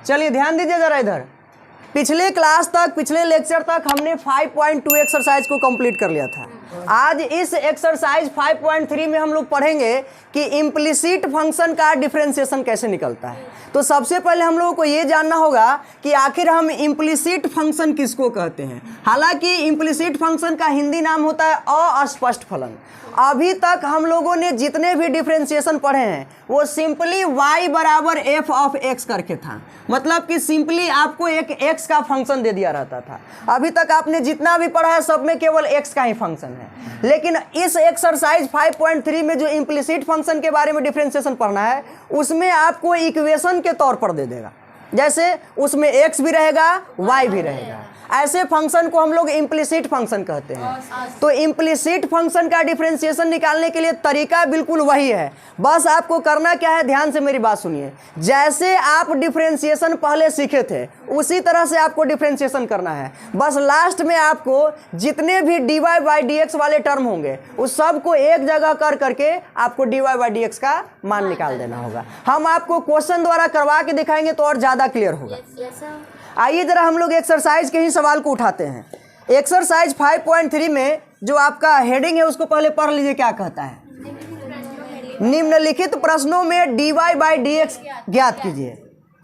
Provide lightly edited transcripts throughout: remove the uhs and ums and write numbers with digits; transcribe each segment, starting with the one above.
चलिए ध्यान दीजिए जरा इधर, पिछले क्लास तक, पिछले लेक्चर तक हमने 5.2 एक्सरसाइज को कंप्लीट कर लिया था। आज इस एक्सरसाइज 5.3 में हम लोग पढ़ेंगे कि इम्प्लिसिट फंक्शन का डिफरेंशिएशन कैसे निकलता है। तो सबसे पहले हम लोगों को ये जानना होगा कि आखिर हम इम्प्लिसिट फंक्शन किसको कहते हैं। हालांकि इम्प्लिसिट फंक्शन का हिंदी नाम होता है अस्पष्ट फलन। अभी तक हम लोगों ने जितने भी डिफरेंशिएशन पढ़े हैं वो सिंपली y बराबर एफ ऑफ एक्स करके था, मतलब कि सिंपली आपको एक x का फंक्शन दे दिया रहता था। अभी तक आपने जितना भी पढ़ा है सब में केवल x का ही फंक्शन है। लेकिन इस एक्सरसाइज 5.3 में जो इम्प्लिसिट फंक्शन के बारे में डिफरेंशिएशन पढ़ना है उसमें आपको इक्वेशन के तौर पर दे देगा, जैसे उसमें x भी रहेगा y भी रहेगा। ऐसे फंक्शन को हम लोग इम्प्लिसिट फंक्शन कहते हैं। तो इम्प्लिसिट फंक्शन का डिफरेंशिएशन निकालने के लिए तरीका बिल्कुल वही है, बस आपको करना क्या है, ध्यान से मेरी बात सुनिए। जैसे आप डिफरेंशिएशन पहले सीखे थे उसी तरह से आपको डिफरेंशिएशन करना है। बस लास्ट में आपको जितने भी dy बाई dx वाले टर्म होंगे उस सब को एक जगह कर करके आपको dy बाई dx का मान निकाल देना होगा। हम आपको क्वेश्चन द्वारा करवा के दिखाएंगे तो और ज़्यादा क्लियर होगा। आइए जरा हम लोग एक्सरसाइज के ही सवाल को उठाते हैं। एक्सरसाइज 5.3 में जो आपका हेडिंग है उसको पहले पढ़ लीजिए, क्या कहता है। निम्नलिखित प्रश्नों में dy बाई dx ज्ञात कीजिए।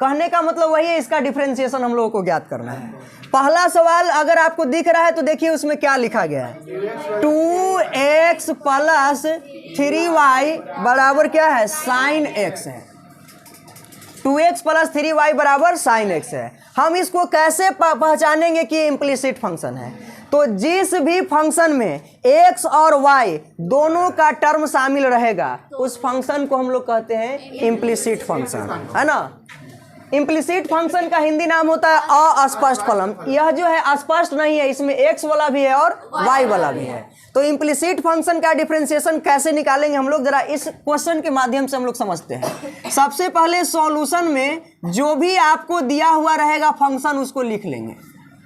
कहने का मतलब वही है, इसका डिफरेंशिएशन हम लोगों को ज्ञात करना है। पहला सवाल अगर आपको दिख रहा है तो देखिए उसमें क्या लिखा गया है। 2x प्लस 3y बराबर क्या है, साइन x है। 2x प्लस 3y बराबर साइन x है। हम इसको कैसे पहचानेंगे कि इम्प्लिसिट फंक्शन है। तो जिस भी फंक्शन में x और y दोनों का टर्म शामिल रहेगा उस फंक्शन को हम लोग कहते हैं इम्प्लिसिट फंक्शन, है ना। इम्प्लिसिट फंक्शन का हिंदी नाम होता है अस्पष्ट फलन। यह जो है अस्पष्ट नहीं है, इसमें x वाला भी है और y वाला भी है। तो इम्प्लिसिट फंक्शन का डिफरेंशिएशन कैसे निकालेंगे हम लोग, जरा इस क्वेश्चन के माध्यम से हम लोग समझते हैं। सबसे पहले सॉल्यूशन में जो भी आपको दिया हुआ रहेगा फंक्शन उसको लिख लेंगे।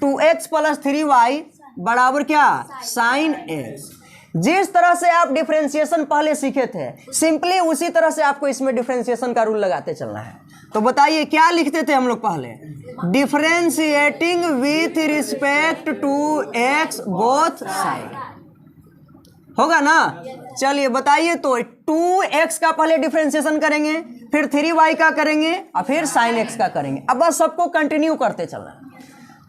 2x प्लस 3y बराबर क्या, साइन x। जिस तरह से आप डिफरेंशिएशन पहले सीखे थे सिंपली उसी तरह से आपको इसमें डिफरेंशिएशन का रूल लगाते चलना है। तो बताइए क्या लिखते थे हम लोग पहले, differentiating with respect to x both side, होगा ना। चलिए बताइए, तो 2x का पहले डिफरेंशिएशन करेंगे, फिर 3y का करेंगे और फिर sin x का करेंगे। अब बस सबको कंटिन्यू करते चलना।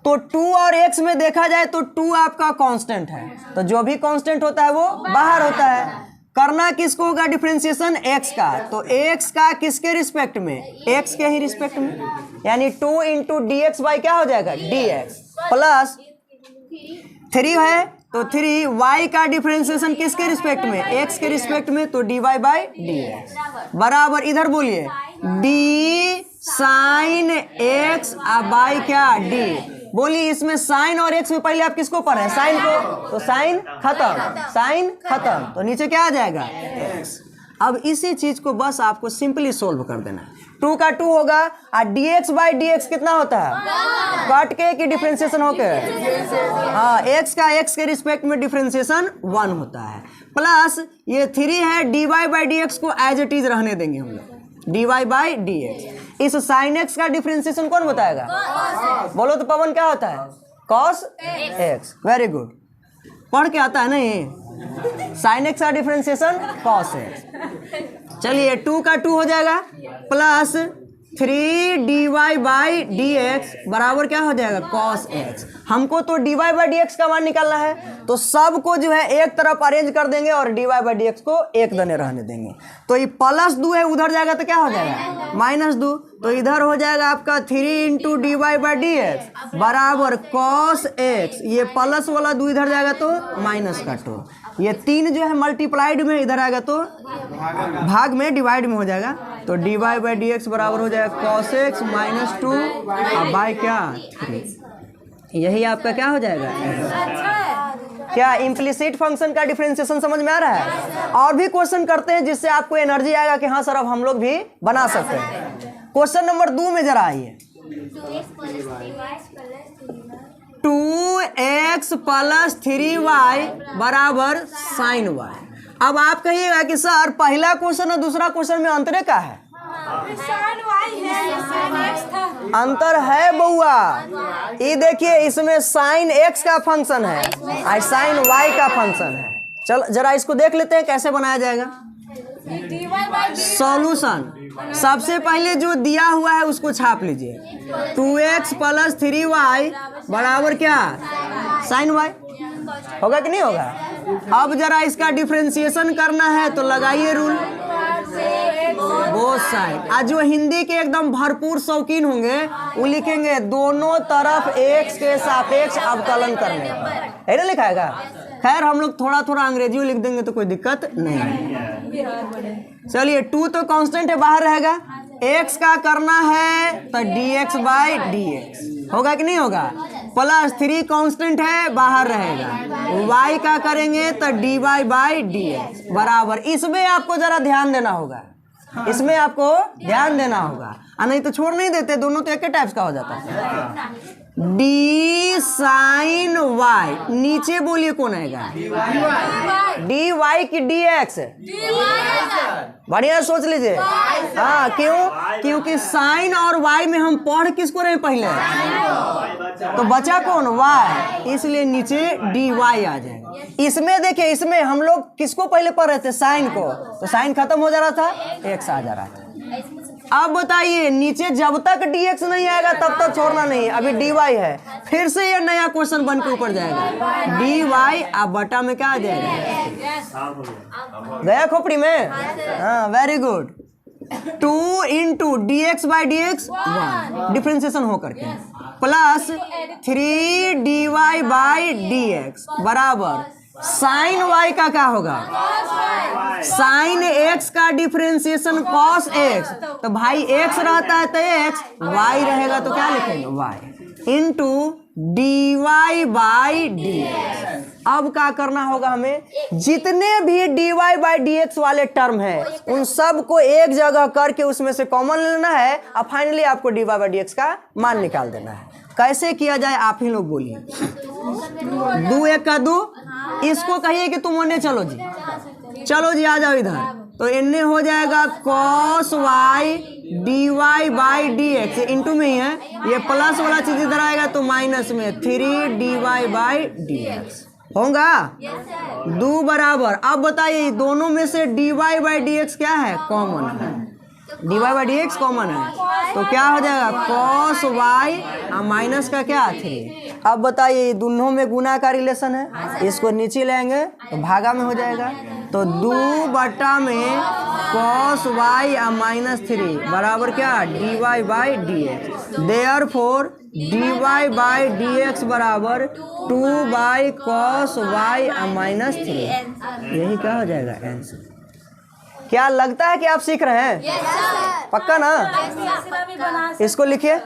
तो 2 और x में देखा जाए तो 2 आपका कांस्टेंट है, तो जो भी कांस्टेंट होता है वो बाहर होता है। करना किसको होगा डिफरेंशिएशन, x का। तो x का किसके रिस्पेक्ट में, x के ही रिस्पेक्ट में, यानी 2 इंटू dx बाई क्या हो जाएगा, dx प्लस 3 है तो 3y का डिफरेंशिएशन किसके रिस्पेक्ट में, x के रिस्पेक्ट में, तो dy बाई dx बराबर इधर बोलिए d साइन x बाई क्या d। बोलिए इसमें साइन और x में पहले आप किसको पढ़ रहे हैं, साइन को, तो साइन खत्म, साइन खत्म, तो नीचे क्या आ जाएगा x। अब इसी चीज को बस आपको सिंपली सोल्व कर देना है। 2 का 2 होगा और dx बाई dx कितना होता है, काट के कि डिफरेंशिएशन होके, हाँ x का x के रिस्पेक्ट में डिफरेंशिएशन 1 होता है, प्लस ये 3 है, dy बाई dx को एज इट इज रहने देंगे हम लोग, dy बाई dx। इस साइन x का डिफरेंशिएशन कौन बताएगा, बोलो तो पवन, क्या होता है, cos x। वेरी गुड, पढ़ के आता है ना ये, साइन x का डिफरेंशिएशन cos x। चलिए 2 का 2 हो जाएगा प्लस 3 dy बाई dx बराबर क्या हो जाएगा, cos x। हमको तो dy बाई dx का मान निकालना है, तो सबको जो है एक तरफ अरेंज कर देंगे और dy बाई dx को एक दने रहने देंगे। तो ये प्लस 2 है, उधर जाएगा तो क्या हो जाएगा, माइनस 2, तो इधर हो जाएगा आपका 3 इंटू dy बाई dx बराबर cos x। ये प्लस वाला 2 इधर जाएगा तो माइनस का 2, ये 3 जो है मल्टीप्लाइड में इधर आएगा तो भाग में डिवाइड में हो जाएगा, तो dy बाई dx बराबर हो जाएगा cos x माइनस 2 और बाई क्या 3। यही आपका क्या हो जाएगा। क्या इम्प्लिसिट फंक्शन का डिफरेंशिएशन समझ में आ रहा है। और भी क्वेश्चन करते हैं जिससे आपको एनर्जी आएगा कि हाँ सर अब हम लोग भी बना सकते हैं। क्वेश्चन नंबर 2 में जरा आइए, 2x प्लस 3y बराबर साइन y। अब आप कहिएगा कि सर पहला क्वेश्चन और दूसरा क्वेश्चन में अंतर क्या है। अंतर है बउआ। ये देखिए इसमें साइन एक्स का फंक्शन है और साइन वाई का फंक्शन है। चलो जरा इसको देख लेते हैं कैसे बनाया जाएगा। सॉल्यूशन सबसे पहले जो दिया हुआ है उसको छाप लीजिए। 2x + 3y बराबर क्या, साइन वाई। होगा कि नहीं होगा। अब जरा इसका डिफरेंशिएशन करना है तो लगाइए रूल, बोथ साइड। आज जो हिंदी के एकदम भरपूर शौकीन होंगे वो लिखेंगे दोनों तरफ x के सापेक्ष अवकलन करने पर, है ना लिखाएगा। खैर हम लोग थोड़ा थोड़ा अंग्रेजी लिख देंगे तो कोई दिक्कत नहीं है। चलिए 2 तो कांस्टेंट है, बाहर रहेगा। x का करना है तो dx/dx होगा कि नहीं होगा। +3 कांस्टेंट है, बाहर रहेगा। y का करेंगे तो dy/dx बराबर। इसमें आपको जरा ध्यान देना होगा, इसमें आपको ध्यान देना होगा, नहीं तो छोड़ नहीं देते, दोनों तो एक ही टाइप्स का हो जाता है। d sin y नीचे बोलिए कौन आएगा, dy की dx। बढ़िया सोच लीजिए। हाँ क्यों, क्योंकि साइन और y में हम पढ़ किसको रहे पहले, तो बचा कौन, y, इसलिए नीचे dy आ जाएगा। इसमें देखिए इसमें हम लोग किसको पहले पढ़ रहे थे, साइन को, तो साइन खत्म हो जा रहा था, x आ जा रहा था। अब बताइए नीचे जब तक dx नहीं आएगा तब तक छोड़ना नहीं, अभी dy है। फिर से ये नया क्वेश्चन बन के ऊपर जाएगा, dy अब बटा में क्या आ जाएगा, गया खोपड़ी में। हाँ वेरी गुड। 2 × dx/dx 1 डिफरेंशिएशन हो करके प्लस 3 dy/dx बराबर साइन y का क्या होगा, साइन x का डिफरेंशिएशन cos x। तो भाई x रहता है तो x, y रहेगा तो क्या लिखेंगे y इंटू dy/dx। अब क्या करना होगा हमें, जितने भी dy/dx वाले टर्म है उन सब को एक जगह करके उसमें से कॉमन लेना है और फाइनली आपको dy/dx का मान निकाल देना है। कैसे किया जाए आप ही लोग बोलिए। 2 × 1 = 2, इसको कहिए कि तुम ओने चलो जी, चलो जी आ जाओ इधर, तो इन्ने हो जाएगा cos y dy/dx, इंटू में ही है, ये प्लस वाला चीज इधर आएगा तो माइनस में 3 dy/dx होगा 2 बराबर। अब बताइए दोनों में से dy/dx क्या है, कॉमन है, dy/dx कॉमन है तो क्या हो जाएगा cos y और माइनस का क्या 3। अब बताइए दोनों में गुना का रिलेशन है, इसको नीचे लाएंगे तो भागा में हो जाएगा, तो 2 बटा में cos y और -3 बराबर क्या dy/dx। देयरफॉर dy/dx बराबर 2/cos y और -3। यही क्या हो जाएगा आंसर। क्या लगता है कि आप सीख रहे हैं? yes, पक्का ना? yes, इसको लिखिए।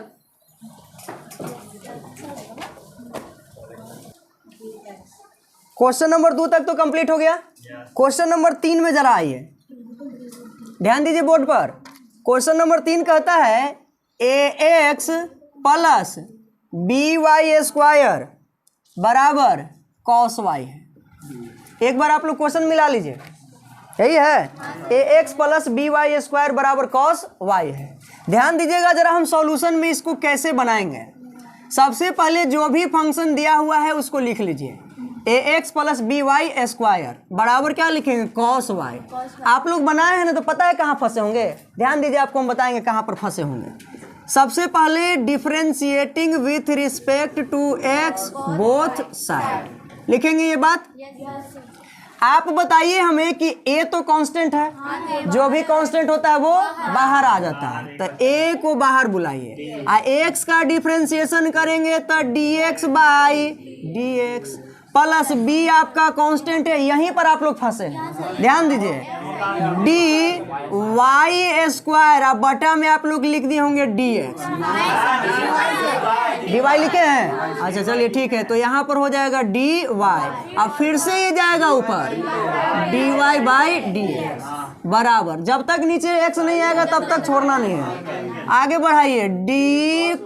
क्वेश्चन नंबर 2 तक तो कंप्लीट हो गया। क्वेश्चन नंबर 3 में जरा आइए, ध्यान दीजिए बोर्ड पर। क्वेश्चन नंबर 3 कहता है ax + by² बराबर cos y है। एक बार आप लोग क्वेश्चन मिला लीजिए, यही है ax + by² बराबर cos y है। ध्यान दीजिएगा जरा, हम सॉल्यूशन में इसको कैसे बनाएंगे। सबसे पहले जो भी फंक्शन दिया हुआ है उसको लिख लीजिए, ax + by² बराबर क्या लिखेंगे cos y। आप लोग बनाए हैं ना तो पता है कहाँ फंसे होंगे, ध्यान दीजिए आपको हम बताएंगे कहाँ पर फंसे होंगे। सबसे पहले differentiating with respect to x both side लिखेंगे ये बात। आप बताइए हमें कि a तो कांस्टेंट है, जो भी कांस्टेंट होता है वो बाहर आ जाता है, तो a को बाहर बुलाइए। x का डिफरेंशिएशन करेंगे तो dx/dx प्लस b आपका कांस्टेंट है, यहीं पर आप लोग फंसे हैं। ध्यान दीजिए dy² अब बटा में आप लोग लिख दिए होंगे dx, dy लिखे हैं। अच्छा चलिए ठीक है, तो यहाँ पर हो जाएगा dy, अब फिर से ये जाएगा ऊपर dy/dx बराबर। जब तक नीचे x नहीं आएगा तब तक छोड़ना नहीं है। आगे बढ़ाइए d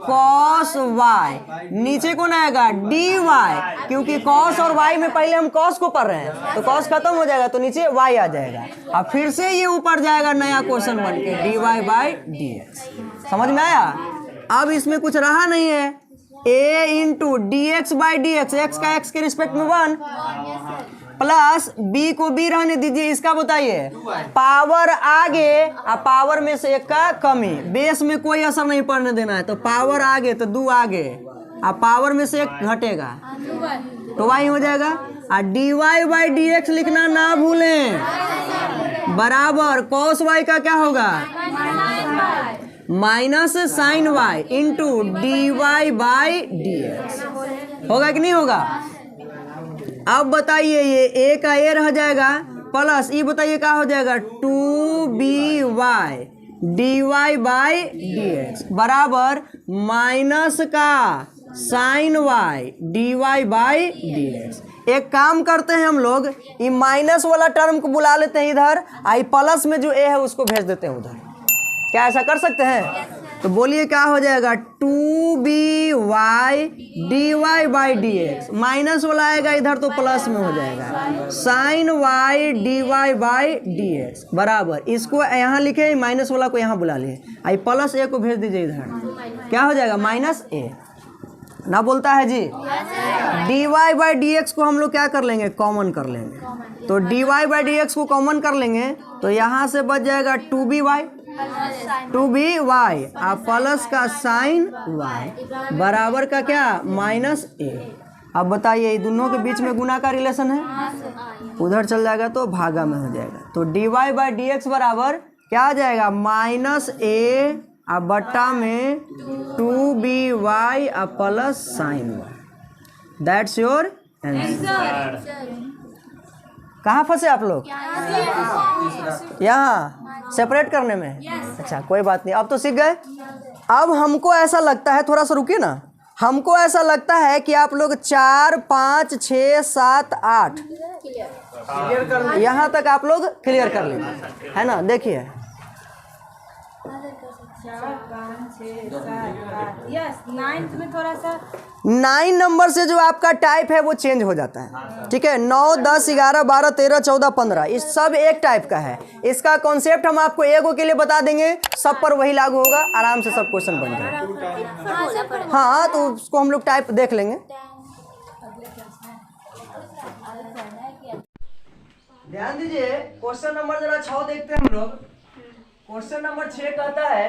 cos y, नीचे कौन आएगा dy, क्योंकि cos और y में पहले हम cos को पढ़ रहे हैं तो cos खत्म हो जाएगा तो नीचे y आ जाएगा। अब फिर से ये ऊपर जाएगा नया क्वेश्चन बन के dy/dx। समझ में आया? अब इसमें कुछ रहा नहीं है, a into D x by d x, x का एक्स के रिस्पेक्ट में 1 प्लस b को b रहने दीजिए, इसका बताइए पावर आगे, अब पावर में से एक का कमी, बेस में कोई असर नहीं पड़ने देना है, तो पावर आगे तो 2 आगे, अब पावर में से एक घटेगा तो y हो जाएगा। और dy बाई डी एक्स लिखना ना भूलें, बराबर cos y का क्या होगा minus sine y into d y by d x, होगा कि नहीं होगा। अब बताइए ये a का a रह जाएगा प्लस ये बताइए क्या हो जाएगा 2by dy by d x बराबर माइनस का sine y dy by d x. एक काम करते हैं हम लोग, ये माइनस वाला टर्म को बुला लेते हैं इधर, आई प्लस में जो a है उसको भेज देते हैं उधर, क्या ऐसा कर सकते हैं। तो बोलिए क्या हो जाएगा 2by dy by d x, minus वाला आएगा इधर तो प्लस में हो जाएगा sine y dy by d x बराबर, इसको यहाँ लिखे माइनस वाला को यहाँ बुला लिए, आई प्लस a को भेज दीजिए इधर, क्या हो जाएगा माइनस a ना बोलता है जी। dy बाई डी एक्स को हम लोग क्या कर लेंगे कॉमन कर लेंगे, तो dy बाई डी एक्स को कॉमन कर लेंगे तो यहाँ से बच जाएगा 2by और प्लस का साइन y बराबर का क्या माइनस a। अब बताइए दोनों के बीच में गुना का रिलेशन है, उधर चल जाएगा तो भागा में हो जाएगा, तो dy बाई डी एक्स बराबर क्या आ जाएगा माइनस a अब बट्टा में 2by अब plus sign y, that's your answer. कहाँ फंसे आप लोग, यहाँ सेपरेट करने में, अच्छा कोई बात नहीं, अब तो सीख गए। अब हमको ऐसा लगता है, थोड़ा सा रुकिए ना, हमको ऐसा लगता है कि आप लोग 4 5 6 7 8 यहाँ तक आप लोग क्लियर कर लेंगे, है ना। देखिए 4 5 6 7 8 यस, 9 में थोड़ा सा 9 नंबर से जो आपका टाइप है वो चेंज हो जाता है, ठीक है। 9 10 11 12 13 14 15 इस सब एक टाइप का है। इसका कॉन्सेप्ट हम आपको एगो के लिए बता देंगे, सब पर वही लागू होगा, आराम से सब क्वेश्चन बन जाएगा। हाँ तो उसको हम लोग टाइप देख लेंगे। ध्यान दीजिए क्वेश्चन नंबर जरा 6 देखते हैं हम लोग। क्वेश्चन नंबर 6 कहता है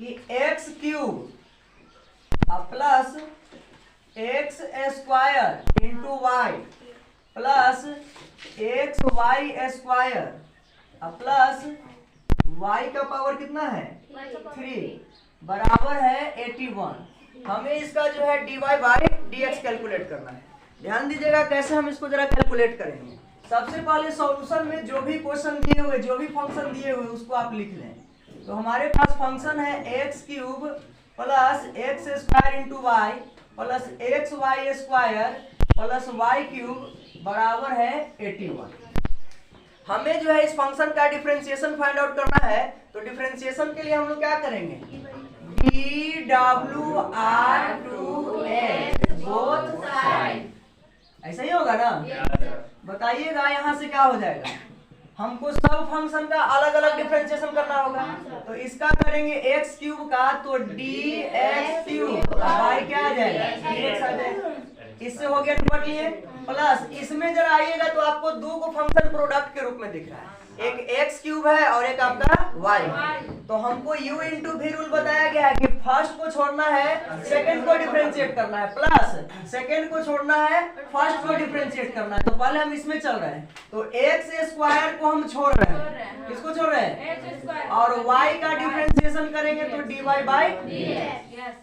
कि x cube plus x square into y plus x y square plus y का पावर कितना है 3 बराबर है 81। हमें इसका जो है dy by d x calculate करना है। ध्यान दीजिएगा कैसे हम इसको जरा कैलकुलेट करेंगे। सबसे पहले सॉल्यूशन में जो भी क्वेश्चन दिए हुए, जो भी फंक्शन दिए हुए उसको आप लिख लें। तो हमारे पास फंक्शन है x cube plus x square into y plus x y square plus y cube बराबर है 81। हमें जो है इस फंक्शन का डिफरेंशिएशन फाइंड आउट करना है। तो डिफरेंशिएशन के लिए हम लोग क्या करेंगे, DWR2X बोथ साइड, ऐसा ही होगा ना। बताइएगा यहाँ से क्या हो जाएगा, हमको सब फंक्शन का अलग अलग डिफरेंशिएशन करना होगा। तो इसका करेंगे एक्स क्यूब का तो dx क्यूब वाई क्या आ जाएगा dx आ जाएगा। इससे हो गया निपट लिए। प्लस इसमें जरा आइएगा तो आपको दो को फंक्शन प्रोडक्ट के रूप में दिख रहा है, एक एक्स क्यूब है और एक आपका वाई। तो हमको u इंटू भी रूल बताया गया है कि फर्स्ट को छोड़ना है सेकंड को डिफरेंशिएट करना है, प्लस सेकंड को छोड़ना है फर्स्ट को डिफरेंशिएट करना है। तो पहले हम इसमें चल रहे हैं, तो एक्स स्क्वायर को हम छोड़ रहे हैं, किसको छोड़ रहे हैं, और y का डिफरेंशिएशन करेंगे तो dy बाई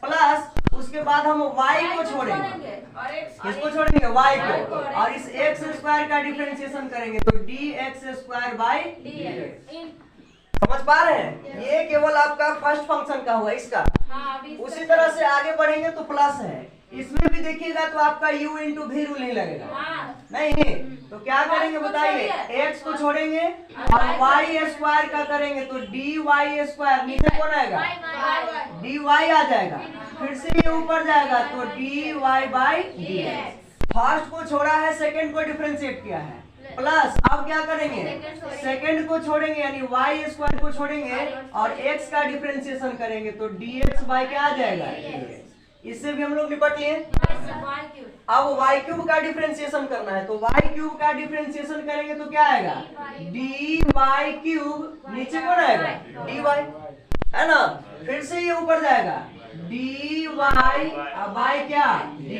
प्लस उसके बाद हम y को छोड़ेंगे, किसको छोड़ेंगे y को, और इस एक्स स्क्वायर का डिफरेंशिएशन करेंगे तो dx स्क्वायर बाई समझ पा रहे हैं। ये केवल आपका फर्स्ट फंक्शन का हुआ इसका। उसी तरह से आगे बढ़ेंगे तो प्लस है, इसमें भी देखिएगा तो आपका u इंटू भी रूल नहीं लगेगा, नहीं। तो क्या करेंगे बताइए, x को छोड़ेंगे और y स्क्वायर का करेंगे तो dy स्क्वायर, नीचे कौन आएगा dy आ जाएगा, फिर से ये ऊपर जाएगा तो dy बाई dx। फर्स्ट को छोड़ा है सेकंड को डिफरेंशिएट किया है, प्लस अब क्या करेंगे, सेकंड को छोड़ेंगे यानी वाई स्क्वायर को छोड़ेंगे और एक्स का डिफरेंशिएशन करेंगे तो dx बाय क्या आ जाएगा, इससे भी हम लोग निपट लिए। अब वाई क्यूब का डिफरेंशिएशन करना है तो वाई क्यूब का डिफरेंशिएशन करेंगे तो क्या आएगा, डी वाई क्यूब, नीचे कौन आएगा डी वाई, है ना, फिर से ये ऊपर जाएगा डी वाई बाई क्या डी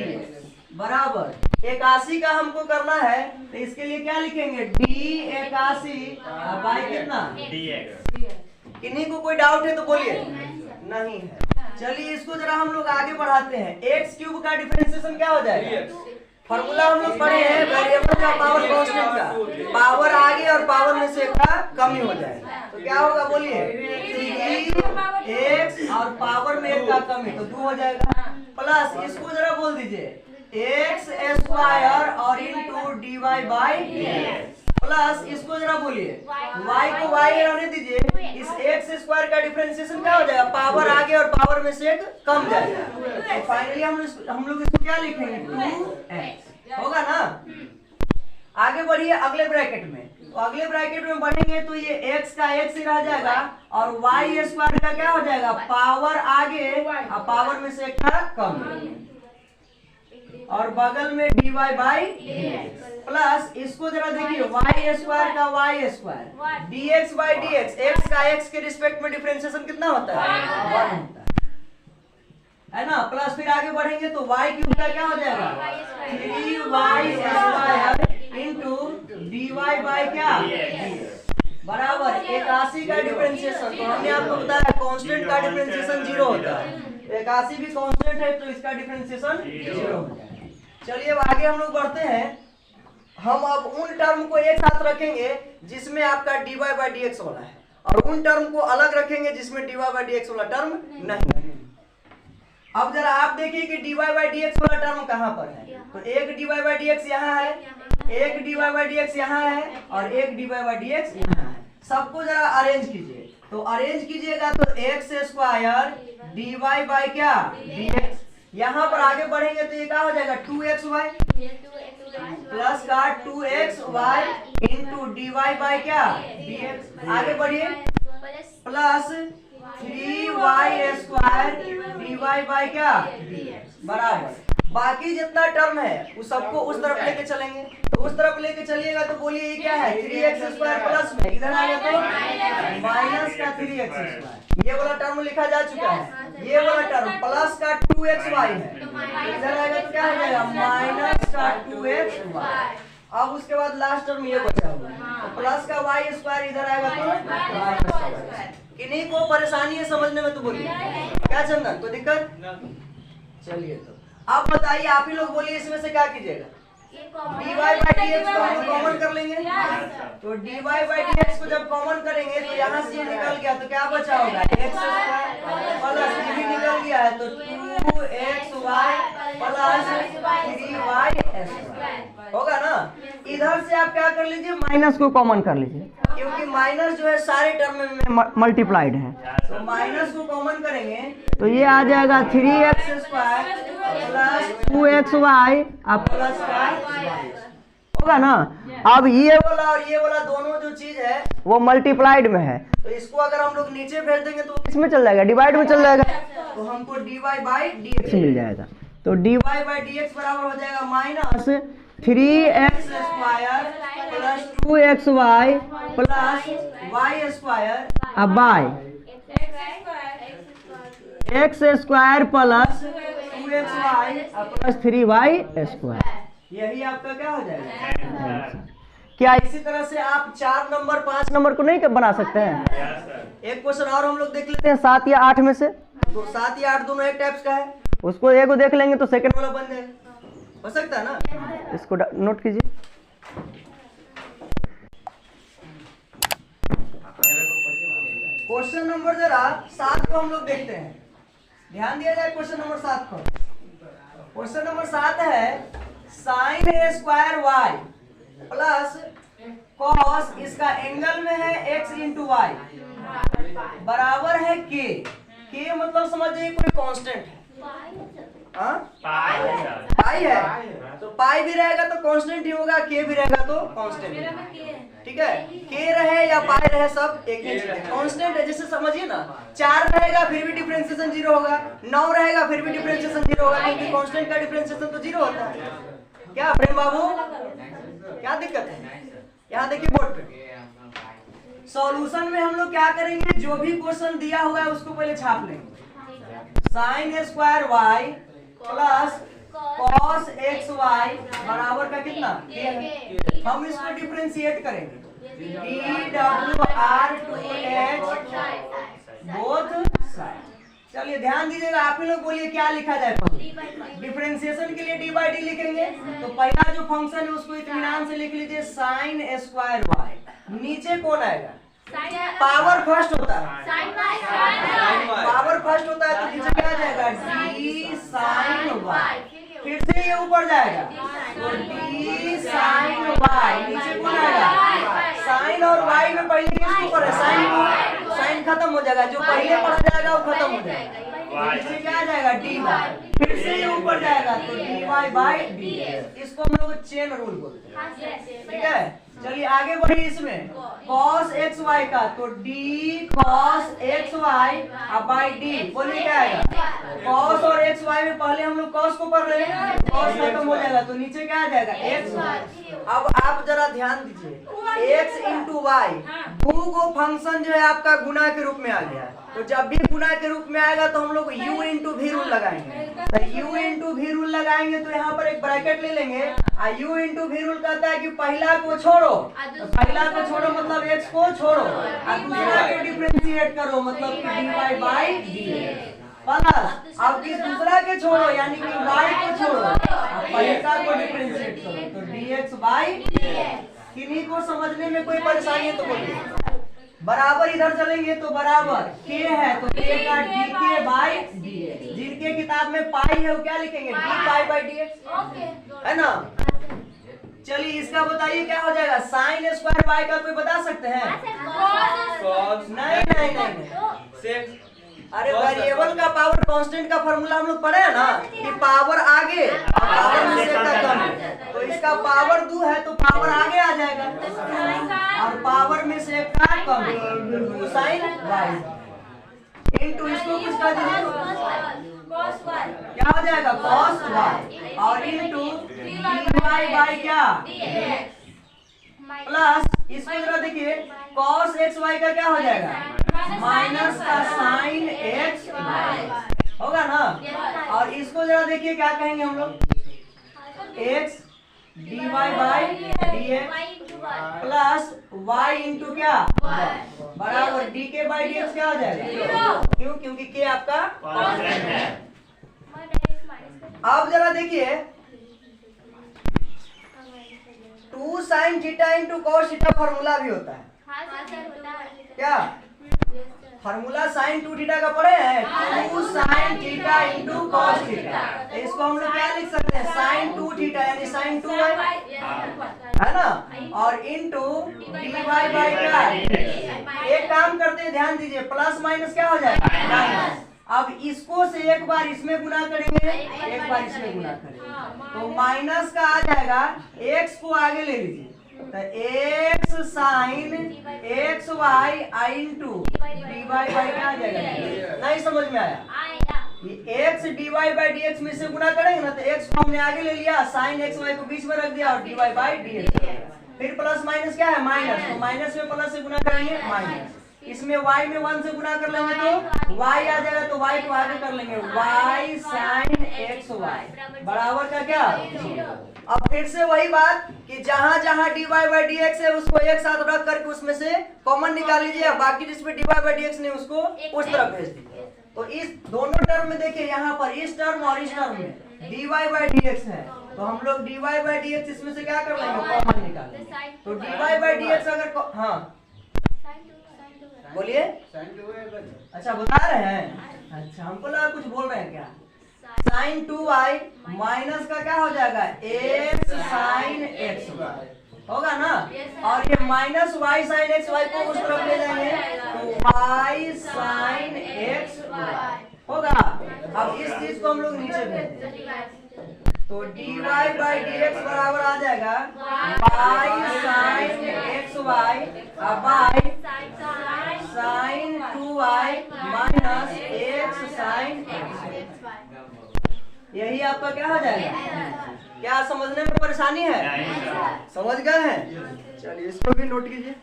बराबर 81 का हमको करना है तो इसके लिए क्या लिखेंगे, डी 81 बाई कितना dx। किन्हीं को कोई डाउट है तो बोलिए, नहीं है। चलिए इसको जरा हम लोग आगे बढ़ाते हैं। एक्स क्यूब का डिफरेंशिएशन क्या हो जाएगा, फॉर्मूला हम लोग पढ़े हैं वेरिएबल का पावर कांस्टेंट का, पावर आगे और पावर में से का कम ही हो जाएगा तो क्या होगा बोलिए, 3x और पावर में एक का कमी तो 2 हो जाएगा, प्लस इसको जरा बोल दीजिए एक्स स्क्वायर और into d y by plus इसको जरा बोलिए y को y रहने दीजिए, इस एक्स स्क्वायर का डिफरेंशिएशन क्या हो जाएगा, पावर आगे और पावर में से एक कम जाएगा तो फाइनली हम लोग इसको क्या लिखेंगे 2x होगा ना। आगे बढ़िए अगले ब्रैकेट में, तो अगले ब्रैकेट में बढ़ेंगे तो ये x का x ही रह जाएगा और y स्क्वायर का क्या हो जाएगा, पावर आगे और पावर में से एक का कम और बगल में dy बाई प्लस इसको जरा देखिए y स्क्वायर का y square dx by dx, x का x के रिस्पेक्ट में डिफरेंशिएशन कितना होता है 1 होता है ना। प्लस फिर आगे बढ़ेंगे तो y क्यूब का क्या हो जाएगा 3y square into dy by क्या बराबर 81 का डिफरेंशिएशन, तो हमने आपको बताया कांस्टेंट का डिफरेंशिएशन 0 होता है, 81 भी कांस्टेंट है तो इसका डिफरेंशिएशन 0 हो जाएगा। चलिए अब आगे हम लोग बढ़ते हैं, हम अब उन टर्म को एक साथ रखेंगे जिसमें आपका dy बाई dx वाला है और उन टर्म को अलग रखेंगे जिसमें dy बाई dx वाला टर्म नहीं। अब जरा आप देखिए कि dy बाई dx वाला टर्म कहाँ पर है, तो एक dy बाई dx यहाँ है, एक dy बाई dx यहाँ है और एक dy बाई dx यहाँ है। सबको जरा अरेंज कीजिए, तो अरेंज कीजिएगा तो एक्स स्क्वायर dy बाई क्या dx, यहाँ पर आगे बढ़ेंगे तो ये क्या हो जाएगा 2xy प्लस का 2xy इंटू dy बाई क्या dx, आगे बढ़िए plus 3y square dy by क्या dx बराबर बाकी जितना टर्म है उस सबको उस तरफ लेके चलेंगे, तो उस तरफ लेके चलिएगा तो बोलिए ये क्या है 3x स्क्वायर प्लस में इधर आ गया तो माइनस का 3x स्क्वायर, ये वाला टर्म लिखा जा चुका है, ये वाला टर्म प्लस का 2xy है, इधर आएगा तो क्या हो जाएगा माइनस का 2xy। अब उसके बाद लास्ट टर्म ये बचा हुआ है तो प्लस का y स्क्वायर इधर आएगा तो किन्हीं को परेशानी है समझने में तो बोलिए क्या चंदन, कोई दिक्कत। चलिए तो अब बताइए आप ही लोग बोलिए इसमें से क्या कीजिएगा, dy बाई dx को हम लोग कॉमन कर लेंगे, तो dy बाई dx को जब कॉमन करेंगे तो यहाँ से ये निकल गया तो क्या बचा होगा x स्क्वायर प्लस ये भी निकल गया है तो 2xy प्लस 3y होगा ना। इधर से आप क्या कर लीजिए माइनस को कॉमन कर लीजिए क्योंकि माइनस जो है सारे टर्म में मल्टीप्लाइड है, तो माइनस को कॉमन करेंगे तो ये आ जाएगा 3x square plus 2xy plus होगा ना। अब ये वाला और ये वाला दोनों जो चीज है वो मल्टीप्लाइड में है तो इसको अगर हम लोग नीचे भेज देंगे तो इसमें चल जाएगा डिवाइड में चल जाएगा तो हमको dy बाई dx मिल जाएगा, तो dy बाई dx बराबर हो जाएगा minus 3x square plus 2xy plus y square अब by x square plus 2xy plus 3y square, यही आपका क्या हो जाएगा। क्या इसी तरह से आप 4 नंबर 5 नंबर को नहीं बना सकते हैं। एक क्वेश्चन और हम लोग देख लेते हैं 7 या 8 में से, तो 7 या 8 दोनों एक टाइप्स का है, उसको एक को देख लेंगे तो सेकंड वाला बन जाएगा, हो सकता है ना। इसको नोट कीजिए, क्वेश्चन नंबर जरा 7 को हम लोग देखते हैं, ध्यान दिया जाए क्वेश्चन नंबर 7 को। क्वेश्चन नंबर 7 है साइन ए स्क्वायर वाई प्लस कॉस, इसका एंगल में है x इंटू वाई बराबर है k, k मतलब समझिए कोई कांस्टेंट है, हाँ पाई है, तो पाई भी रहेगा तो कांस्टेंट ही होगा, के भी रहेगा तो कांस्टेंट। ठीक है, के रहे या पाई रहे सब एक ही चीज है, कांस्टेंट है। जैसे समझिए ना, 4 रहेगा फिर भी डिफरेंशिएशन 0 होगा, 9 रहेगा फिर भी डिफरेंशिएशन 0 होगा, क्योंकि कांस्टेंट का डिफरेंशिएशन तो 0 होता है। क्या प्रेम बाबू, क्या दिक्कत है? यहाँ देखिए बोर्ड पे सॉल्यूशन में हम लोग क्या करेंगे, जो भी क्वेश्चन दिया हुआ है उसको पहले छाप लेंगे। Sine square y plus cos x y बराबर का कितना, हम इसको डिफरेंशिएट करेंगे, डी डब्ल्यू r to h both side. चलिए ध्यान दीजिएगा, आप ही लोग बोलिए क्या लिखा जाए। डिफरेंशिएशन के लिए डी बाई डी लिखेंगे, तो पहला जो फंक्शन है उसको इत्मीनान से लिख लीजिए, साइन स्क्वायर वाई। नीचे कौन आएगा, पावर फर्स्ट होता है, पावर फर्स्ट होता है, तो नीचे क्या आ जाएगा, डी साइन वाई। फिर से ये ऊपर जाएगा, तो डी साइन वाई। नीचे कौन आएगा, साइन और वाई में पहले किसके ऊपर है, साइन। साइन खत्म हो जाएगा, जो पहले पढ़ा जाएगा वो खत्म हो जाएगा, नीचे क्या आ जाएगा, डी वाई। फिर से ये ऊपर जाएगा, तो डी वाई बाई डी। इसको हम लोग चेन रूल बोलते हैं। ठीक है, चलिए आगे बढ़िए। इसमें cos एक्स वाई का, तो d cos x y by d. बोलिए क्या आएगा, cos और एक्स वाई में पहले हम लोग cos को पढ़ रहे हैं, cos खत्म हो जाएगा, तो नीचे क्या आ जाएगा, एक्स वाई। अब आप जरा ध्यान दीजिए, एक्स इंटू वाई, दो को फंक्शन जो है आपका गुना के रूप में आ गया है, तो जब भी गुना के रूप में आएगा तो हम लोग u इंटू भी रूल लगाएंगे। तो u इंटू भी रूल लगाएंगे तो यहाँ पर एक ब्रैकेट ले लेंगे, u इंटू भी रूल कहता है कि पहला को छोड़ो, तो पहला को छोड़ो मतलब x को छोड़ो, और दूसरा को डिफरेंशिएट करो मतलब कि dy बाई डी प्लस। अब किस दूसरा के छोड़ो यानी कि y को छोड़ो, अब पहला को डिफरेंशिएट करो, तो dx बाई dx। किन्हीं को समझने में कोई परेशानी है तो बोलिए। बराबर इधर चलेंगे तो बराबर k है, तो k का dk बाई dx। जिनके किताब में पाई है वो क्या लिखेंगे, d पाई बाई dx, है ना। चलिए इसका बताइए क्या हो जाएगा, साइन स्क्वायर वाई का कोई बता सकते हैं, नहीं नहीं नहीं, अरे वेरिएबल का पावर कांस्टेंट का फॉर्मूला हम लोग पढ़े हैं ना, कि पावर आगे और पावर में से का कम है, तो इसका पावर 2 है तो पावर आगे आ जाएगा, और पावर में से का कम है, साइन वाई इनटू इसको कुछ कर दीजिए, क्या हो जाएगा, cos वाई, और इनटू dy बाई क्या, प्लस इसको जरा देखिए, cos एक्स वाई का क्या हो जाएगा, माइनस का साइन एक्स होगा ना। और इसको जरा देखिए क्या कहेंगे हम लोग, x dy by dx plus y into क्या बराबर dk बाई dx क्या हो जाएगा, क्यों, क्योंकि k आपका कांस्टेंट है। अब जरा देखिए, 2 sine theta into cos theta formula भी होता है, क्या फॉर्मूला साइन 2 थीटा का पढ़े हैं, 2 sine theta into cos theta. इसको हम लोग क्या लिख सकते हैं, साइन 2 थीटा यानी साइन 2 है ना, और इंटू डी वाई बाई क्या। एक काम करते हैं, ध्यान दीजिए, प्लस माइनस क्या हो जाएगा, माइनस। अब इसको से एक बार इसमें गुना करेंगे, एक बार इसमें गुना करेंगे, तो माइनस का आ जाएगा, x को आगे ले लीजिए, तो x sine x y i into d y by क्या आ जाएगा, नहीं समझ में आया, ये x dy बाई dx में से गुना करेंगे ना, तो x को हमने आगे ले लिया, साइन एक्स वाई को बीच में रख दिया और dy बाई dx, फिर प्लस माइनस क्या है, माइनस, तो माइनस में प्लस से गुना करेंगे माइनस, इसमें y में 1 से गुना कर लेंगे तो y आ जाएगा, तो y को आगे कर लेंगे, y साइन एक्स वाई बराबर का क्या। अब फिर से वही बात कि जहां जहां dy बाई dx है उसको एक साथ रख करके उसमें से कॉमन निकाल लीजिए, बाकी जिसमें dy बाई dx नहीं उसको उस तरफ भेज दीजिए। तो इस दोनों टर्म में देखिए, यहाँ पर इस टर्म और इस टर्म में dy बाई dx है, तो हम लोग dy बाई dx इसमें से क्या कर लेंगे, कॉमन निकाल लेंगे। तो dy बाई dx अगर, हाँ बोलिए, अच्छा बता रहे हैं, अच्छा हमको लगा कुछ बोल रहे हैं क्या, साइन 2y माइनस का क्या हो जाएगा, x साइन x होगा ना, और ये minus y sine x y को उस तरफ ले जाएंगे, तो y साइन x होगा। अब इस चीज को हम लोग नीचे भेजते हैं, तो dy बाई dx बराबर आ जाएगा by sine x y by sine 2y minus x sine x. यही आपका क्या हो जाएगा? क्या समझने में परेशानी है? समझ गए हैं? चलिए इसको भी नोट कीजिए।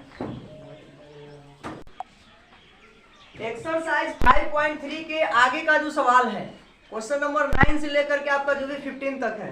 एक्सरसाइज 5.3 के आगे का जो सवाल है, क्वेश्चन नंबर 9 से लेकर के आपका जो भी 15 तक है,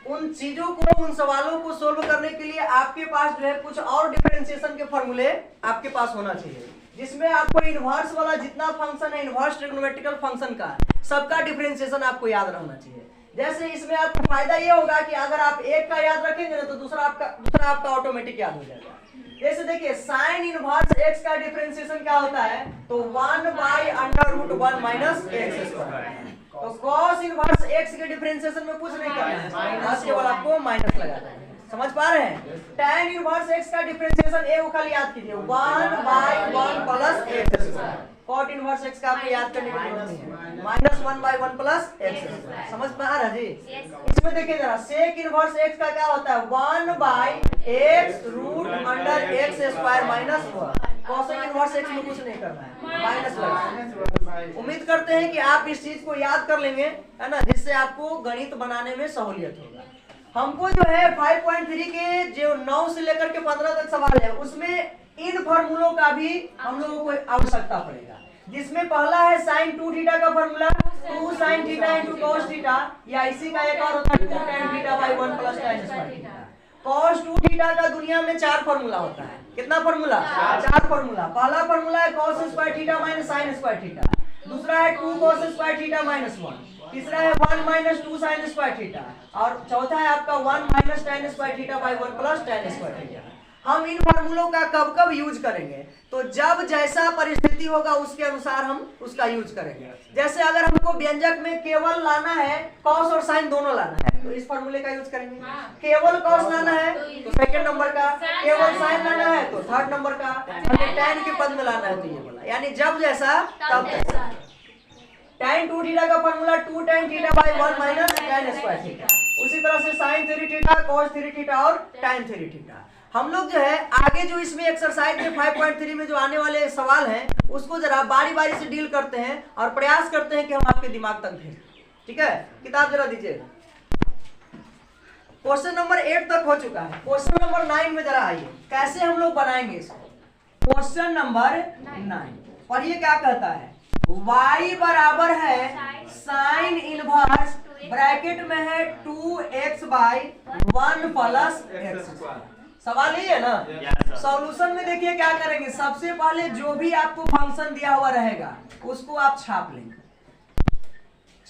उन चीजों को, उन सवालों को सोल्व करने के लिए आपके पास जो है कुछ और डिफरेंशिएशन के फॉर्मूले आपके पास होना चाहिए, जिसमें आपको इनवर्स वाला जितना फंक्शन है, इनवर्स ट्रिग्नोमेट्रिकल फंक्शन का सबका डिफरेंशिएशन आपको याद रहना चाहिए। जैसे इसमें आपको फायदा ये होगा कि अगर आप एक का याद रखेंगे ना तो दूसरा आपका ऑटोमेटिक याद हो जाएगा। जैसे देखिए साइन इनवर्स x का डिफरेंशिएशन क्या होता है, तो 1 by under root 1 minus x square. तो कॉस इनवर्स x के डिफरेंशिएशन में कुछ नहीं करना है, माइनस केवल आपको माइनस लगाना है। समझ पा रहे हैं? tan इनवर्स x का डिफरेंशिएशन a को खाली याद कीजिए 1 by 1 plus x square. Cot inverse x का आपको याद करने की जरूरत नहीं है, minus 1 by 1 plus x square. समझ पा रहे हैं जी? इसमें देखिए जरा सेक इनवर्स x का क्या होता है 1 by x root under x square minus 1। Cosec inverse x में कुछ नहीं करना है, माइनस लगाना। उम्मीद करते हैं कि आप इस चीज को याद कर लेंगे, है ना, जिससे आपको गणित बनाने में सहूलियत होगा। हमको जो है 5.3 के जो 9 से लेकर के 15 तक सवाल है, उसमें इन फॉर्मूलों का भी हम लोगों को आवश्यकता पड़ेगा, जिसमें पहला है साइन 2 थीटा का formula 2 sine theta into cos theta, या इसी का एक और होता है 2 tan theta by 1 plus tan square theta. Cos 2 theta का दुनिया में 4 फॉर्मूला होता है। कितना फॉर्मूला? 4 फॉर्मूला। पहला फॉर्मूला है cos square theta minus sine square theta, दूसरा है 2 कॉस स्क्वायर थीटा माइनस 1, तीसरा है 1 माइनस 2 साइन स्क्वायर थीटा, और चौथा है आपका 1 minus tan square theta by 1 plus tan square theta. हम इन फॉर्मूलों का कब कब यूज करेंगे, तो जब जैसा परिस्थिति होगा उसके अनुसार हम उसका यूज करेंगे। जैसे अगर हमको व्यंजक में केवल लाना है, कॉस और साइन दोनों लाना है, तो इस फॉर्मूले का यूज करेंगे। केवल कॉस लाना है तो सेकंड नंबर का, केवल साइन लाना है तो थर्ड नंबर का, हमें tan के पद में लाना है तो ये वाला, यानी जब जैसा तब तैसा। tan 2 थीटा का formula 2 tan theta by 1 minus tan square theta. उसी तरह से sin 3 थीटा, cos 3 थीटा और tan 3 थीटा। हम लोग जो है आगे जो इसमें एक्सरसाइज में 5.3 में जो आने वाले सवाल हैं उसको जरा बारी बारी से डील करते हैं और प्रयास करते हैं कि हम आपके दिमाग तक भेजें। ठीक है, किताब जरा दीजिए। क्वेश्चन नंबर 8 तक हो चुका है, क्वेश्चन नंबर 9 में जरा आइए, कैसे हम लोग बनाएंगे इसको। क्वेश्चन नंबर 9 और ये क्या कहता है, y बराबर है साइन इनवर्स ब्रैकेट में है 2x बाई 1 प्लस एक्स। सवाल यही है ना। सॉल्यूशन में देखिए क्या करेंगे, सबसे पहले जो भी आपको फंक्शन दिया हुआ रहेगा उसको आप छाप लेंगे।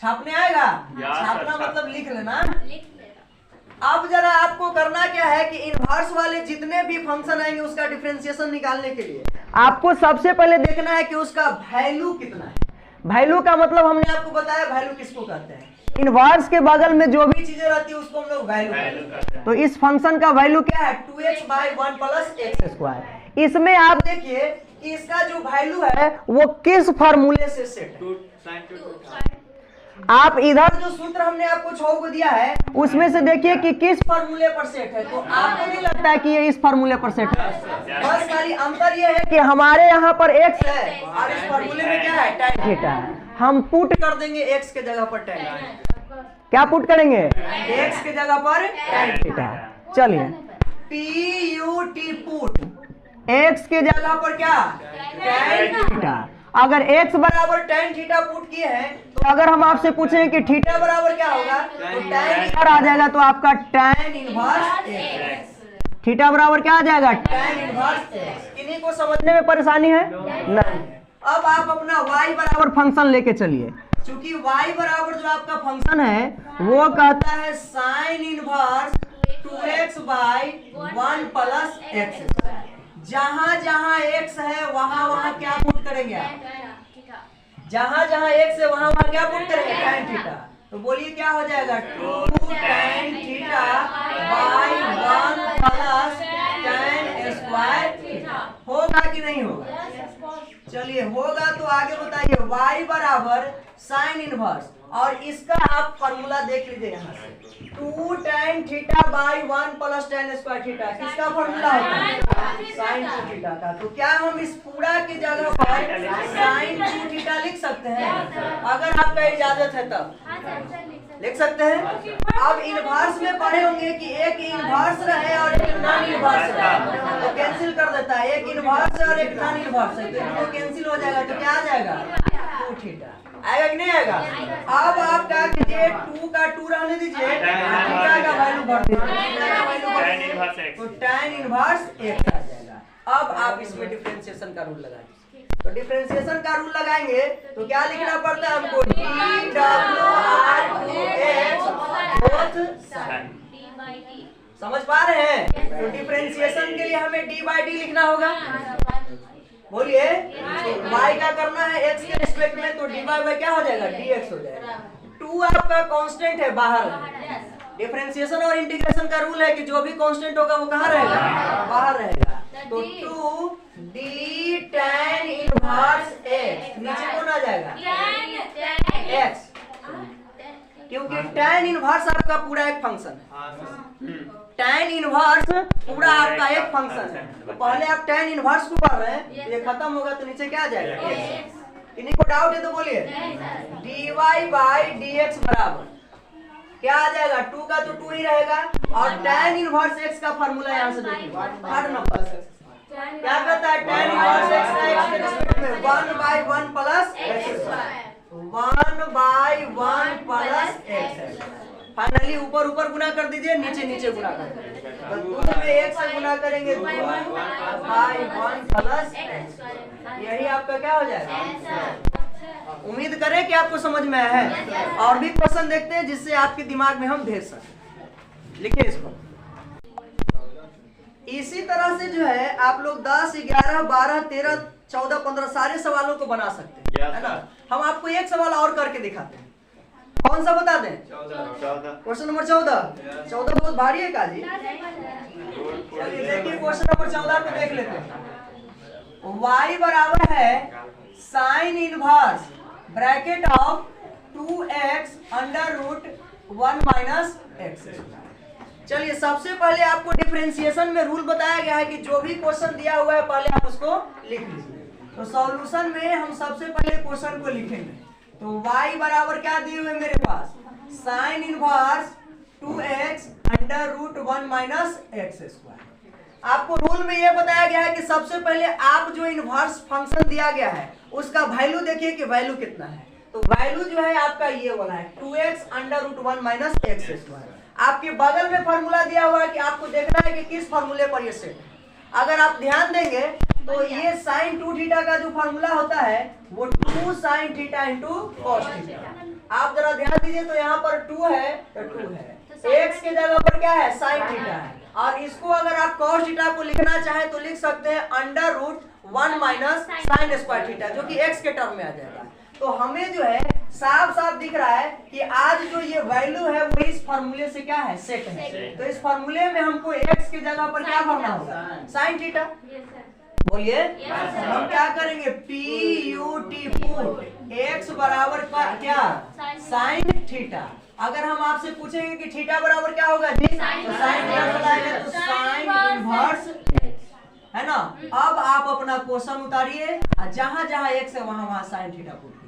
छापने आएगा? छापना मतलब लिख लेना। अब जरा आपको करना क्या है कि इनवर्स वाले जितने भी फंक्शन आएंगे उसका डिफरेंशिएशन निकालने के लिए आपको सबसे पहले देखना है कि उसका वैल्यू कितना है। वैल्यू का मतलब हमने आपको बताया वैल्यू किसको कहते हैं, इनवर्स के बगल में जो भी चीजें रहती है उसको हम लोग वैल्यू कहते हैं। तो इस फंक्शन का वैल्यू क्या है 2x by 1 plus x square. इसमें आप देखिए कि इसका जो वैल्यू है वो किस फॉर्मूले से सेट है। आप इधर जो सूत्र हमने आपको 6 को दिया है उसमें से देखिए कि किस फॉर्मूले पर सेट है। तो आपको नहीं लगता है कि ये इस फॉर्मूले पर सेट है, बस खाली अंतर ये है कि हमारे यहाँ पर x है और इस फॉर्मूले में क्या है tan थीटा है। हम पुट कर देंगे x के जगह पर tan थीटा। क्या पुट करेंगे? x के जगह पर tan थीटा। चलिए PUT पुट x के जगह पर क्या tan थीटा। अगर x बराबर tan थीटा पुट किए हैं तो अगर हम आपसे पूछें कि थीटा बराबर क्या होगा तो tan इधर आ जाएगा, तो आपका tan इनवर्स x। थीटा बराबर क्या आ जाएगा tan इनवर्स x। किन्हीं को समझने में परेशानी है? नहीं। अब आप अपना y बराबर फंक्शन लेके चलिए, क्योंकि y बराबर जो आपका फंक्शन है वो कहता है sine inverse 2x by 1 plus x. जहां जहां x है वहां वहां क्या पुट करेंगे आप? जहां जहां x है वहां वहां क्या पुट करेंगे tan थीटा। तो बोलिए क्या हो जाएगा 2 tan theta by 1 plus tan square theta. होगा कि नहीं होगा? चलिए होगा तो आगे बताइए। y बराबर साइन इनवर्स और इसका आप फॉर्मूला देख लीजिए यहाँ से 2 tan theta by 1 plus tan square theta किसका फॉर्मूला होता है sin 2 थीटा का। तो क्या हम इस पूरा की जगह पर sin 2 थीटा लिख सकते हैं? अगर आपका इजाजत है तब लिख सकते हैं। अब इनवर्स में पढ़े होंगे कि एक इनवर्स रहे और एक नॉन इनवर्स रहे, तो कैंसिल कर देता है। एक इनवर्स है और एक नॉन इनवर्स है, तो दोनों कैंसिल हो जाएगा। तो क्या आ जाएगा 2 थीटा आएगा कि नहीं आएगा? अब आप क्या कीजिए 2 का 2 रहने दीजिए, थीटा का वैल्यू बढ़ दीजिए, तो tan इनवर्स 1 आ जाएगा। अब आप इसमें डिफरेंशिएशन का रूल लगाइए। तो डिफरेंशिएशन का रूल लगाएंगे तो क्या लिखना पड़ता है हमको समझ पा रहे हैं? तो डिफरेंशिएशन के लिए हमें डी बाई डी लिखना होगा। बोलिए y का करना है x के रिस्पेक्ट में, तो dy बाई क्या हो जाएगा dx हो जाएगा। 2 आपका कांस्टेंट है बाहर। डिफरेंशिएशन और इंटीग्रेशन का रूल है कि जो भी कांस्टेंट होगा वो कहाँ रहेगा? बाहर रहेगा। तो 2 d tan इनवर्स x नीचे कौन आ जाएगा? x, क्योंकि tan इनवर्स आपका पूरा एक फंक्शन है। tan इनवर्स पूरा आपका एक फंक्शन है। तो पहले आप tan इनवर्स को पढ़ रहे हैं, ये खत्म होगा तो नीचे क्या आ जाएगा? किन्हीं को डाउट है तो बोलिए dy बाई dx बराबर क्या आ जाएगा? 2 का तो 2 ही रहेगा और tan इनवर्स x का फार्मूला यहाँ से देखिए 8 नंबर क्या कहता है? tan इनवर्स x का x के रिस्पेक्ट में 1/1 plus x, 1/1 plus x। Finally ऊपर ऊपर गुना कर दीजिए, नीचे नीचे गुना कर दीजिए। तो 2 में 1 से गुना करेंगे 2/1 प्लस x, यही आपका क्या हो जाएगा? उम्मीद करें कि आपको समझ में आया है। और भी क्वेश्चन देखते हैं जिससे आपके दिमाग में हम भेज सकें। लिखिए इसको। इसी तरह से जो है आप लोग 10, 11, 12, 13, 14, 15 सारे सवालों को बना सकते हैं, है ना। हम आपको एक सवाल और करके दिखाते हैं। कौन सा बता दें? Question number 14। 14 बहुत भारी है काजी। चलिए देखिए क्वेश्चन नंबर 14 को देख लेते हैं। y बराबर है sine inverse bracket of 2x under root 1 minus x। चलिए सबसे पहले आपको डिफरेंशिएशन में रूल बताया गया है कि जो भी क्वेश्चन दिया हुआ है पहले आप उसको लिख लीजिए। तो सॉल्यूशन में हम सबसे पहले क्वेश्चन को लिखेंगे। तो y बराबर क्या दिए हुए मेरे पास? Sine inverse 2x under root 1 minus x square. आपको रूल में यह बताया गया है कि सबसे पहले आप जो इनवर्स फंक्शन दिया गया है उसका वैल्यू देखिए कि वैल्यू कितना है। तो वैल्यू जो है आपका ये वाला है 2x under root 1 minus x square. आपके बगल में फॉर्मूला दिया हुआ है कि आपको देखना है कि किस फॉर्मूले पर ये सेट है। अगर आप ध्यान देंगे तो ये sin 2 थीटा का जो फॉर्मूला होता है वो 2 sin theta into cos theta. आप जरा ध्यान दीजिए तो यहाँ पर 2 है तो 2 है, x के जगह पर क्या है? sin थीटा है। और इसको अगर आप cos थीटा को लिखना चाहें तो लिख सकते हैं under root 1 minus sin square theta, जो कि x के टर्म में आ जाएगा। तो हमें जो है साफ साफ दिख रहा है कि आज जो ये वैल्यू है वो इस फार्मूले से क्या है? सेट है। तो इस फार्मूले में हमको x के जगह पर क्या भरना होगा? sin theta. बोलिए हम क्या करेंगे? PUT पुट x बराबर क्या? sin theta. अगर हम आपसे पूछेंगे कि थीटा बराबर क्या होगा जी? तो sin थीटा बताएंगे तो sin इनवर्स है ना। अब आप अपना क्वेश्चन उतारिए, जहां जहां x है वहां वहां sin थीटा पुट कीजिए।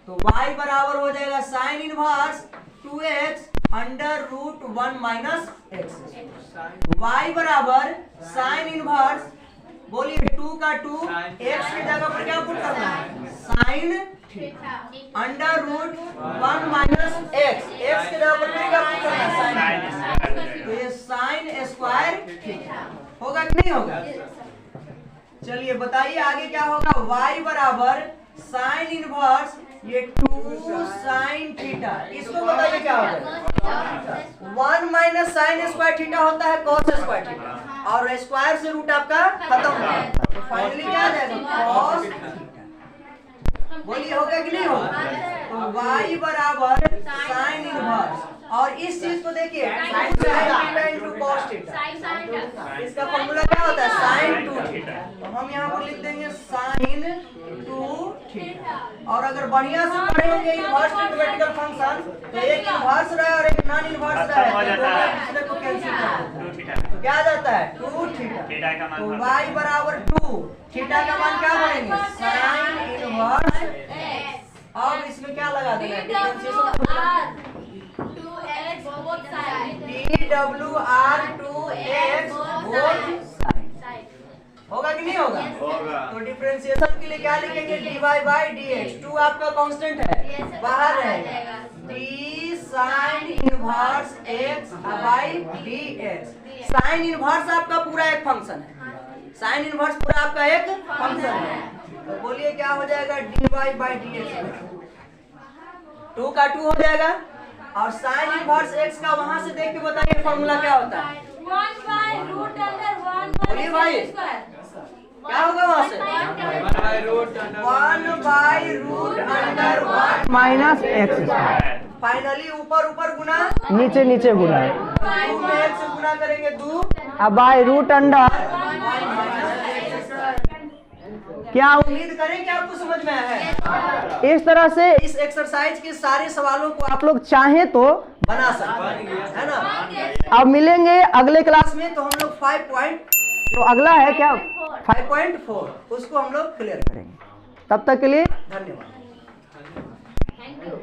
तो y बराबर हो जाएगा sin inverse 2x under root 1 minus x। y बराबर sin इनवर्स, बोलिए 2 का 2 x की जगह पर क्या पुट करना है? sin theta under root 1 minus x, x की जगह पर क्या पुट करना है? sin। तो ये sin स्क्वायर थीटा होगा कि नहीं होगा? चलिए बताइए आगे क्या होगा? y बराबर sin इनवर्स ये 2 sin थीटा, इसको बताइए क्या होगा? 1 माइनस sin स्क्वायर थीटा होता है cos स्क्वायर थीटा, और स्क्वायर से रूट आपका खत्म हो गया। तो फाइनली क्या आ जाएगा? cos theta. बोलिए होगा कि नहीं होगा? तो y बराबर sin इनवर्स, और इस चीज को देखिए 2 sin theta into cos theta, इसका फॉर्मूला क्या होता है? sin 2 theta. तो हम यहाँ पर लिख देंगे sin 2 थीटा। और अगर बढ़िया से पढ़े होंगे इनवर्स ट्रिग्नोमेट्रिकल फंक्शन तो y बराबर 2, थीटा का मान क्या बनेंगे साइन इनवर्स। अब इसमें क्या लगा देना है डिफरेंशिएशन DWR2x बोथ साइड। होगा कि नहीं होगा? तो डिफरेंशिएशन के लिए क्या लिखेंगे dy बाई dx। 2 आपका कांस्टेंट है बाहर रहेगा d sign inverse x by dx। Sine inverse आपका पूरा एक फंक्शन है, साइन इनवर्स पूरा आपका एक फंक्शन है। तो बोलिए क्या हो जाएगा dy बाई dx। 2 का 2 हो जाएगा और साइन इनवर्स x का वहां से देख के बताइए फॉर्मूला क्या होता है। 1/√1 बोलिए भाई क्या होगा वहां से 1/√1 माइनस एक्स। फाइनली ऊपर ऊपर गुना नीचे नीचे गुना, 2 में 1 से गुना करेंगे 2 अब बाई रूट अंडर। क्या उम्मीद करें कि आपको समझ में आया है? इस तरह से इस एक्सरसाइज के सारे सवालों को आप लोग चाहें तो बना सकते हैं, है ना। अब मिलेंगे अगले क्लास में, तो हम लोग 5 पॉइंट जो अगला है क्या 5.4 उसको हम लोग क्लियर करेंगे। तब तक के लिए धन्यवाद। Thank you.